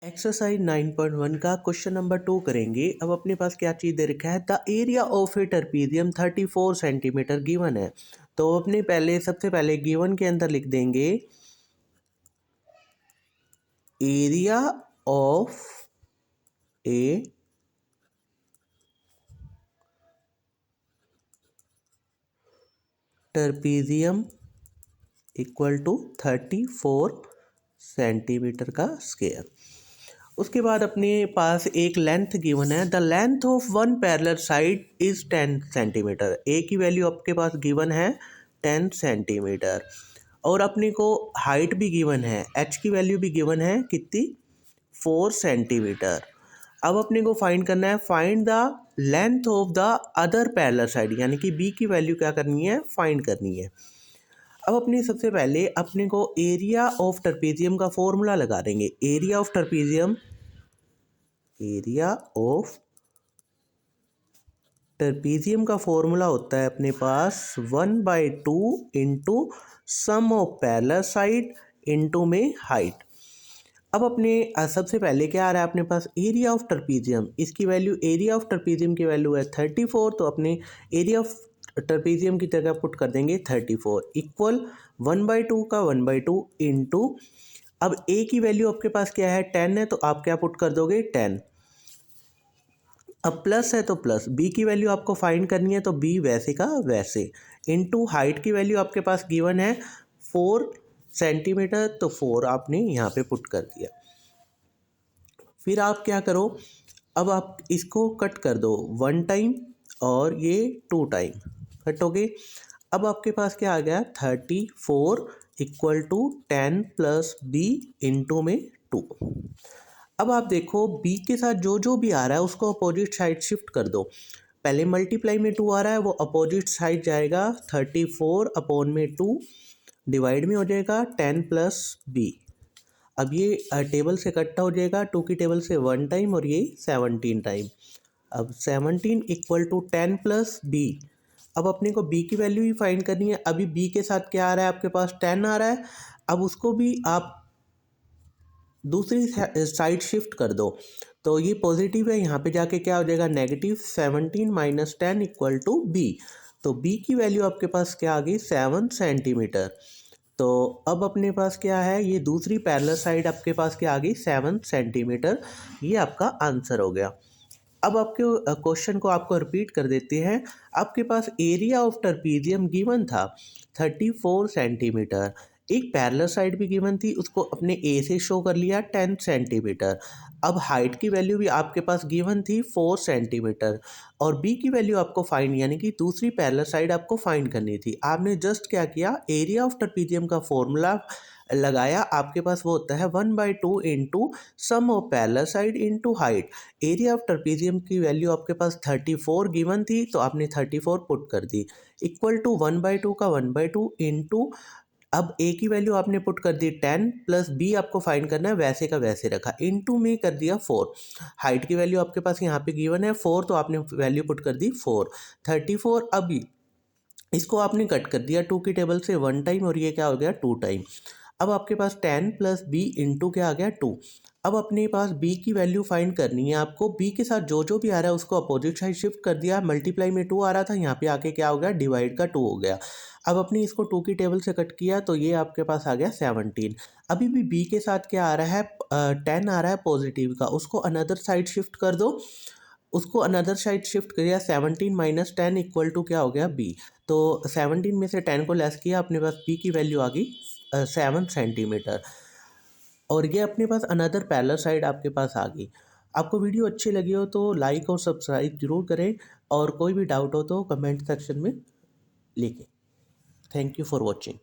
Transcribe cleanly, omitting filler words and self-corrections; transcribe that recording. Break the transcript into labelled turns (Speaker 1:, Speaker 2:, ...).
Speaker 1: Exercise 9.1 का question number 2 करेंगे। अब अपने पास क्या चीज़ दे रखा है, the area of a trapezium 34 centimetre given है। तो अपने सबसे पहले गिवन के अंदर लिख देंगे area of a trapezium equal to 34 centimetre का स्क्वायर। उसके बाद अपने पास एक लेंथ गिवन है, the length of one parallel side is 10 centimetre. A की वैल्यू आपके पास गिवन है 10 सेंटीमीटर और अपने को हाइट भी गिवन है, एच की वैल्यू भी गिवन है कितनी, 4 सेंटीमीटर। अब अपने को फाइंड करना है, find the length of the other parallel side, यानी कि बी की वैल्यू क्या करनी है, फाइंड करनी है। अब अपने सबसे पहले अपने को एरिया ऑफ ट्रेपेजियम का फॉर्मूला लगा देंगे। एरिया ऑफ ट्रेपेजियम का फॉर्मूला होता है अपने पास 1/2 into sum of parallel side into में हाइट। अब अपने सबसे पहले क्या आ रहा है अपने पास, एरिया ऑफ ट्रेपेजियम, इसकी वैल्यू, एरिया ऑफ ट्रेपेजियम की वैल्यू है 34, तो अपने एरिया ऑफ ट्रेपेजियम की जगह पुट कर देंगे 34 इक्वल 1/2 का 1/2 इंटू, अब ए की वैल्यू आपके पास क्या है 10 है, तो आप क्या पुट कर दोगे 10, अब प्लस है तो प्लस, बी की वैल्यू आपको फाइंड करनी है तो बी वैसे का वैसे, इनटू हाइट की वैल्यू आपके पास गिवन है 4 सेंटीमीटर, तो 4 आपने यहाँ पे पुट कर दिया। फिर आप क्या करो, अब आप इसको कट कर दो 1 टाइम और ये 2 टाइम कट हो गए। अब आपके पास क्या आ गया 34 equal to 10 plus B into में 2। अब आप देखो बी के साथ जो जो भी आ रहा है उसको अपोजिट साइड शिफ्ट कर दो। पहले मल्टीप्लाई में 2 आ रहा है, वो अपोजिट साइड जाएगा, 34 अपॉन में 2 डिवाइड में हो जाएगा 10 प्लस बी। अब ये टेबल से इकट्ठा हो जाएगा, 2 की टेबल से 1 टाइम और ये 17 टाइम। अब 17 इक्वल टू 10 प्लस बी। अब अपने को बी की वैल्यू ही फाइंड करनी है। अभी बी के साथ क्या आ रहा है आपके पास 10 आ रहा है, अब उसको भी आप दूसरी साइड शिफ्ट कर दो, तो ये पॉजिटिव है, यहाँ पे जाके क्या हो जाएगा negative, 17 minus 10 equal to B. तो बी की वैल्यू आपके पास क्या आ गई 7 सेंटीमीटर। तो अब अपने पास क्या है, ये दूसरी पैरेलल साइड आपके पास क्या आ गई 7 सेंटीमीटर, ये आपका आंसर हो गया। अब आपके क्वेश्चन को आपको रिपीट कर देते हैं। आपके पास एरिया ऑफ ट्रेपेजियम गिवन था 34 सेंटीमीटर, एक पैरेलल साइड भी गिवन थी, उसको अपने ए से शो कर लिया 10 सेंटीमीटर। अब हाइट की वैल्यू भी आपके पास गिवन थी 4 सेंटीमीटर और बी की वैल्यू आपको फाइंड, यानी कि दूसरी पैरेलल साइड आपको फाइंड करनी थी। आपने जस्ट क्या किया, एरिया ऑफ ट्रेपेजियम का फॉर्मूला लगाया, आपके पास वो होता है 1/2 into sum of parallel side into height. Area of trapezium की वैल्यू आपके पास 34 गिवन थी, तो आपने 34 पुट कर दी इक्वल टू 1/2 का 1/2 इंटू, अब ए की वैल्यू आपने पुट कर दी 10 प्लस बी आपको फाइंड करना है, वैसे का वैसे रखा, इनटू में कर दिया 4। हाइट की वैल्यू आपके पास यहाँ पे गिवन है 4, तो आपने वैल्यू पुट कर दी 4, 34। अब इसको आपने कट कर दिया 2 की टेबल से 1 टाइम और ये क्या हो गया 2 टाइम। अब आपके पास 10 प्लस बी इंटू क्या आ गया 2। अब अपने पास b की वैल्यू फाइंड करनी है आपको, b के साथ जो जो भी आ रहा है उसको अपोजिट साइड शिफ्ट कर दिया, मल्टीप्लाई में 2 आ रहा था, यहाँ पे आके क्या हो गया डिवाइड का 2 हो गया। अब अपने इसको 2 की टेबल से कट किया तो ये आपके पास आ गया 17। अभी भी b के साथ क्या आ रहा है 10 आ रहा है पॉजिटिव का, उसको अनदर साइड शिफ्ट कर दो, उसको अनदर साइड शिफ्ट किया, 17 माइनस 10 इक्वल टू क्या हो गया b। तो 17 में से 10 को लेस किया, अपने पास b की वैल्यू आ गई 7 सेंटीमीटर और ये अपने पास अनदर पैरेलल साइड आपके पास आ गई। आपको वीडियो अच्छी लगी हो तो लाइक और सब्सक्राइब जरूर करें और कोई भी डाउट हो तो कमेंट सेक्शन में लिखें। Thank you for watching.